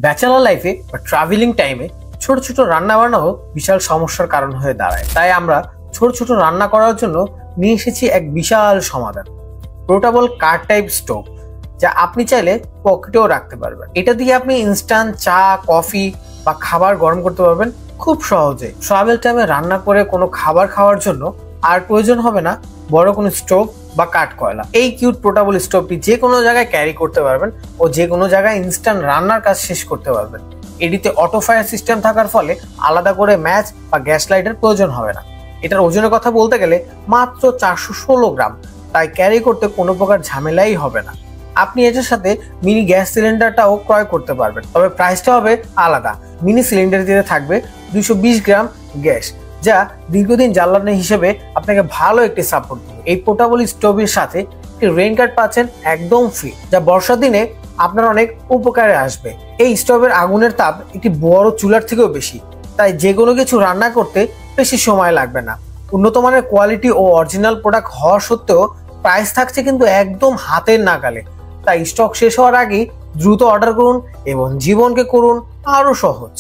Bachelor লাইফে বা travelling টাইমে ছোট ছোট রান্না বান্নাও বিশাল সমস্যার কারণ হয়ে দাঁড়ায়। তাই আমরা ছোট ছোট রান্না করার জন্য নিয়ে এসেছি এক বিশাল সমাধান, পোর্টেবল কার টাইপ স্টোভ, যা আপনি চাইলে পকেটেও রাখতে পারবেন। এটা দিয়ে আপনি ইনস্ট্যান্ট চা, কফি বা খাবার গরম করতে পারবেন খুব সহজে। ট্রাভেল টাইমে রান্না করে কোনো খাবার খাওয়ার জন্য আর প্রয়োজন হবে না বড় কোনো স্টোভ বা কাঠ কয়লা। এই কিউট পোর্টেবল স্টোভটি যে কোনো জায়গায় ক্যারি করতে পারবেন ও যে কোনো জায়গায় ইনস্ট্যান্ট রান্নার কাজ শেষ করতে পারবেন। এটিতে অটো ফায়ার সিস্টেম থাকার ফলে আলাদা করে ম্যাচ বা গ্যাস লাইটের প্রয়োজন হবে না। এটার ওজনের কথা বলতে গেলে মাত্র 416 গ্রাম, তাই ক্যারি করতে কোনো প্রকার ঝামেলাই হবে না। আপনি এটার সাথে মিনি গ্যাস সিলিন্ডারটাও ক্রয় করতে পারবেন, তবে প্রাইসটা হবে আলাদা। মিনি সিলিন্ডারটিতে থাকবে 220 গ্রাম গ্যাস, যা দীর্ঘদিন জ্বালানি হিসেবে আপনাকে ভালো একটি সাপোর্ট দেবে। এই পোর্টেবল স্টোভের সাথে একটি রেইন গার্ড পাচ্ছেন একদম ফ্রি, যা বর্ষার দিনে আপনার অনেক উপকারে আসবে। এই স্টোভের আগুনের তাপ একটি বড় চুলার থেকেও বেশি, তাই যে কোনো কিছু রান্না করতে বেশি সময় লাগবে না। উন্নত মানের কোয়ালিটি ও অরিজিনাল প্রোডাক্ট হওয়া সত্ত্বেও প্রাইস থাকছে কিন্তু একদম হাতের নাগালে। তাই স্টক শেষ হওয়ার আগেই দ্রুত অর্ডার করুন এবং জীবনকে করুন আরো সহজ।